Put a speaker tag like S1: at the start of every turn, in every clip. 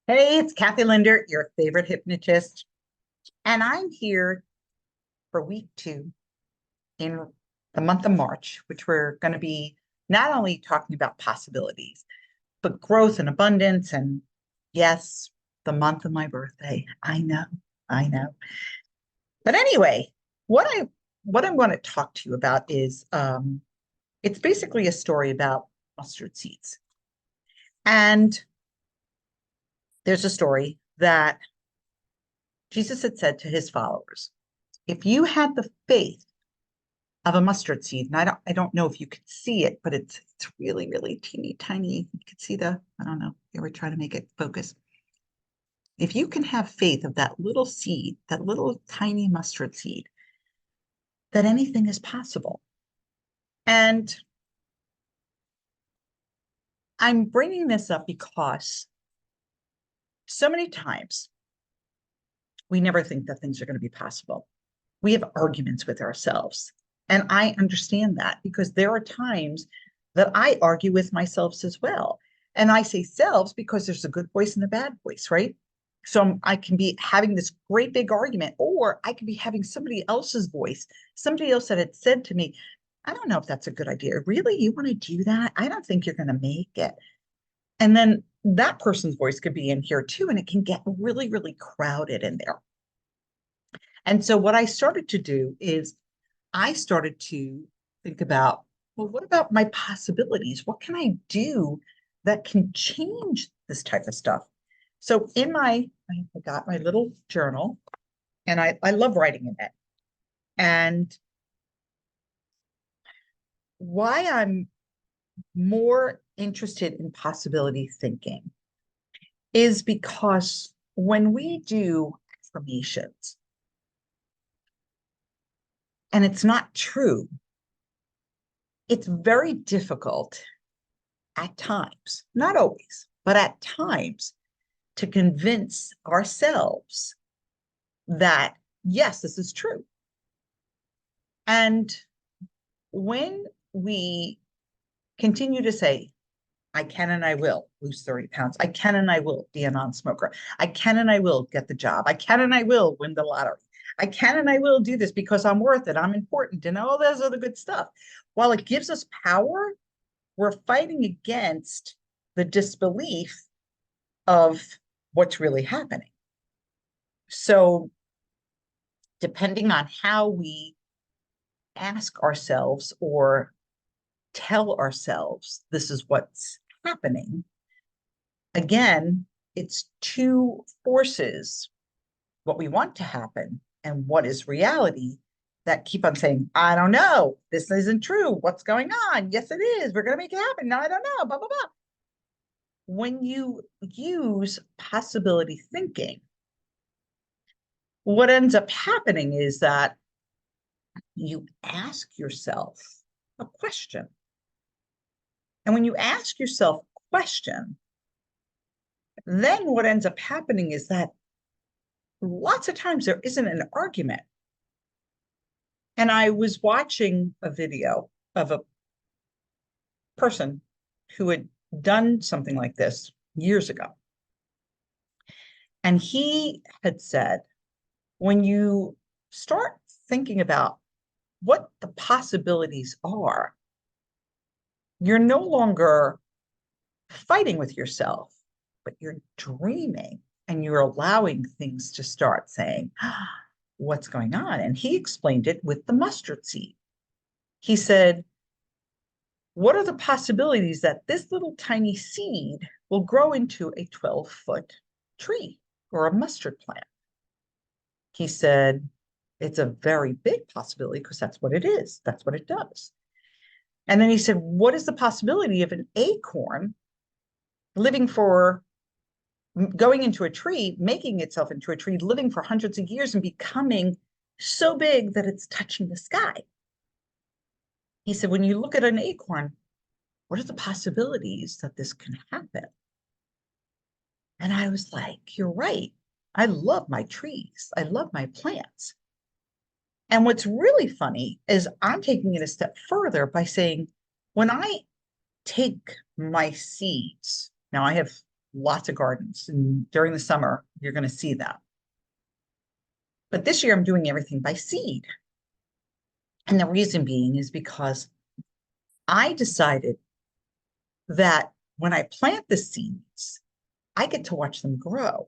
S1: Hey, it's Kathy Linder, your favorite hypnotist, and I'm here for week 2 in the month of March, which we're going to be not only talking about possibilities, but growth and abundance. And yes, the month of my birthday. I know. But anyway, what I what I'm going to talk to you about is it's basically a story about mustard seeds. And there's a story that Jesus had said to his followers, if you had the faith of a mustard seed, and I don't know if you could see it, but it's really, really teeny tiny. You can see I don't know, you ever try to make it focus. If you can have faith of that little seed, that little tiny mustard seed, that anything is possible. And I'm bringing this up because so many times we never think that things are going to be possible. We have arguments with ourselves. And I understand that because there are times that I argue with myself as well. And I say selves because there's a good voice and a bad voice, right? So I can be having this great big argument, or I could be having somebody else's voice, somebody else that had said to me, I don't know if that's a good idea. Really? You want to do that? I don't think you're going to make it. And then that person's voice could be in here too, and it can get really, really crowded in there. And so what I started to do is I started to think about, well, what about my possibilities? What can I do that can change this type of stuff? So I got my little journal, and I love writing in it. And why I'm more interested in possibility thinking is because when we do affirmations and it's not true, it's very difficult at times, not always, but at times to convince ourselves that, yes, this is true. And when we continue to say, I can and I will lose 30 pounds, I can and I will be a non smoker, I can and I will get the job, I can and I will win the lottery, I can and I will do this because I'm worth it, I'm important, and all those other good stuff. While it gives us power, we're fighting against the disbelief of what's really happening. So, depending on how we ask ourselves or tell ourselves this is what's happening, again, it's two forces, what we want to happen and what is reality, that keep on saying, I don't know, this isn't true. What's going on? Yes, it is. We're going to make it happen. No, I don't know, blah, blah, blah. When you use possibility thinking, what ends up happening is that you ask yourself a question. And when you ask yourself a question, then what ends up happening is that lots of times there isn't an argument. And I was watching a video of a person who had done something like this years ago. And he had said, when you start thinking about what the possibilities are, you're no longer fighting with yourself, but you're dreaming and you're allowing things to start saying, what's going on? And he explained it with the mustard seed. He said, what are the possibilities that this little tiny seed will grow into a 12-foot tree or a mustard plant? He said, it's a very big possibility because that's what it is. That's what it does. And then he said, what is the possibility of an acorn living for going into a tree, making itself into a tree, living for hundreds of years and becoming so big that it's touching the sky? He said, when you look at an acorn, what are the possibilities that this can happen? And I was like, you're right. I love my trees. I love my plants. And what's really funny is I'm taking it a step further by saying, when I take my seeds, now I have lots of gardens, and during the summer, you're going to see them. But this year, I'm doing everything by seed. And the reason being is because I decided that when I plant the seeds, I get to watch them grow.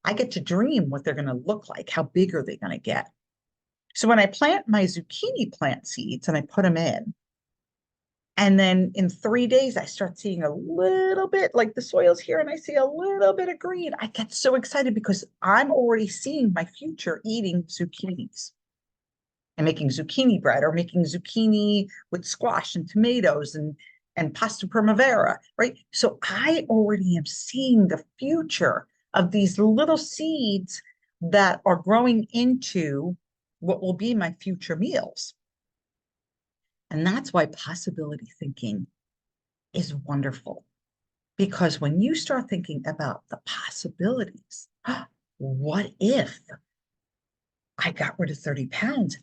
S1: I get to dream what they're going to look like. How big are they going to get? So when I plant my zucchini plant seeds and I put them in, and then in 3 days, I start seeing a little bit, like the soil's here, and I see a little bit of green. I get so excited because I'm already seeing my future eating zucchinis and making zucchini bread, or making zucchini with squash and tomatoes and pasta primavera, right? So I already am seeing the future of these little seeds that are growing into what will be my future meals. And that's why possibility thinking is wonderful. Because when you start thinking about the possibilities, what if I got rid of 30 pounds,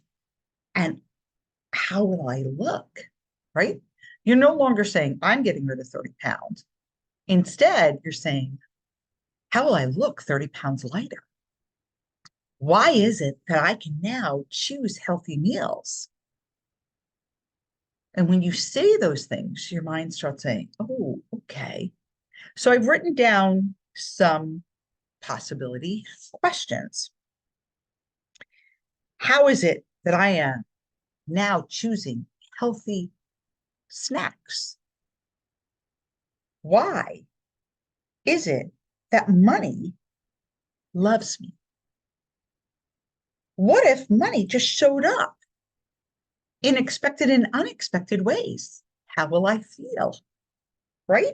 S1: and how will I look? Right? You're no longer saying, I'm getting rid of 30 pounds. Instead, you're saying, how will I look 30 pounds lighter? Why is it that I can now choose healthy meals? And when you say those things, your mind starts saying, oh, okay. So I've written down some possibility questions. How is it that I am now choosing healthy snacks? Why is it that money loves me? What if money just showed up in expected and unexpected ways? How will I feel? Right?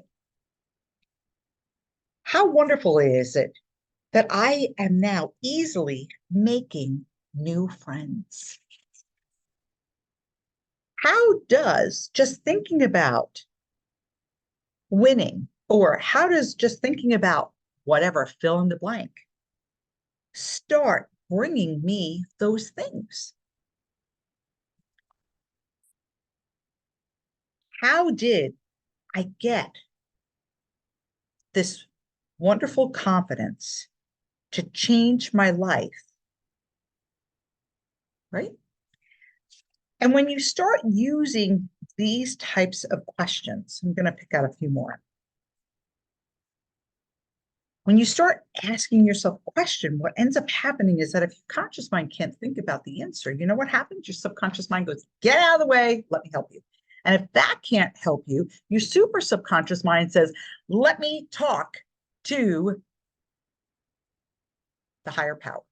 S1: How wonderful is it that I am now easily making new friends? How does just thinking about winning, or how does just thinking about whatever, fill in the blank, start bringing me those things? How did I get this wonderful confidence to change my life? Right? And when you start using these types of questions, I'm going to pick out a few more. When you start asking yourself a question, what ends up happening is that if your conscious mind can't think about the answer, you know what happens? Your subconscious mind goes, get out of the way, let me help you. And if that can't help you, your super subconscious mind says, let me talk to the higher power.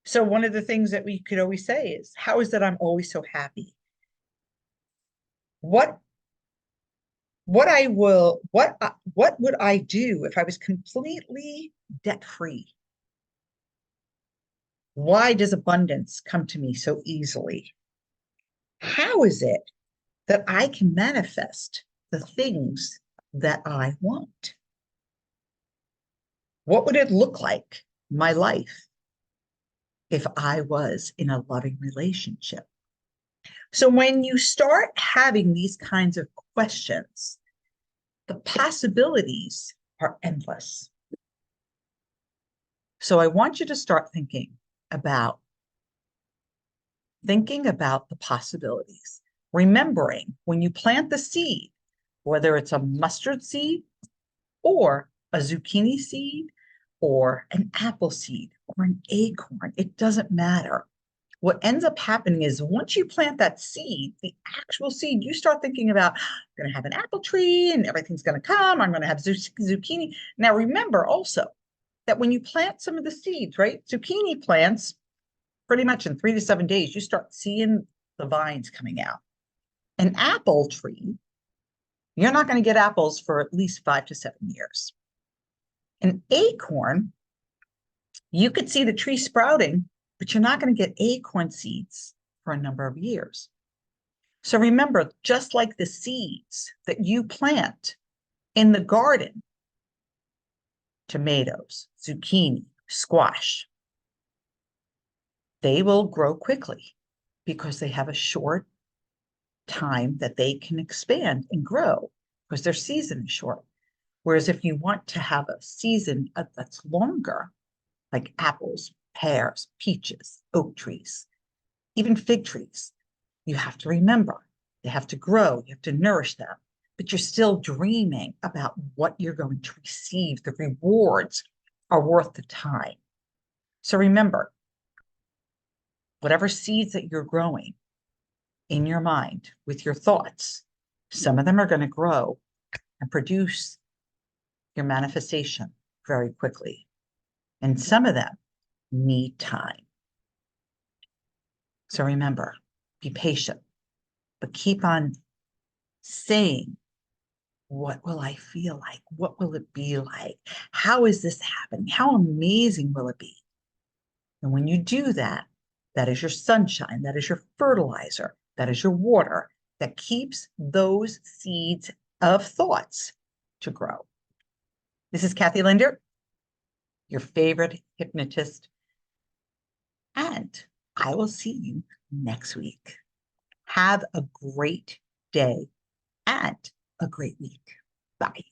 S1: So one of the things that we could always say is, how is that I'm always so happy? What would I do if I was completely debt free? Why does abundance come to me so easily? How is it that I can manifest the things that I want? What would it look like, my life, if I was in a loving relationship? So when you start having these kinds of questions, the possibilities are endless. So I want you to start thinking about the possibilities. Remembering when you plant the seed, whether it's a mustard seed or a zucchini seed or an apple seed or an acorn, it doesn't matter. What ends up happening is once you plant that seed, the actual seed, you start thinking about, I'm going to have an apple tree and everything's going to come. I'm going to have zucchini. Now, remember also that when you plant some of the seeds, right? Zucchini plants, pretty much in 3 to 7 days, you start seeing the vines coming out. An apple tree, you're not going to get apples for at least 5 to 7 years. An acorn, you could see the tree sprouting, but you're not going to get acorn seeds for a number of years. So remember, just like the seeds that you plant in the garden, tomatoes, zucchini, squash, they will grow quickly because they have a short time that they can expand and grow. because their season is short. Whereas if you want to have a season that's longer, like apples, pears, peaches, oak trees, even fig trees, you have to remember they have to grow, you have to nourish them, but you're still dreaming about what you're going to receive. The rewards are worth the time. So remember, whatever seeds that you're growing in your mind with your thoughts, some of them are going to grow and produce your manifestation very quickly. And some of them need time. So remember, be patient, but keep on saying, what will I feel like? What will it be like? How is this happening? How amazing will it be? And when you do that, that is your sunshine, that is your fertilizer, that is your water that keeps those seeds of thoughts to grow. This is Kathy Linder, your favorite hypnotist, and I will see you next week. Have a great day and a great week. Bye.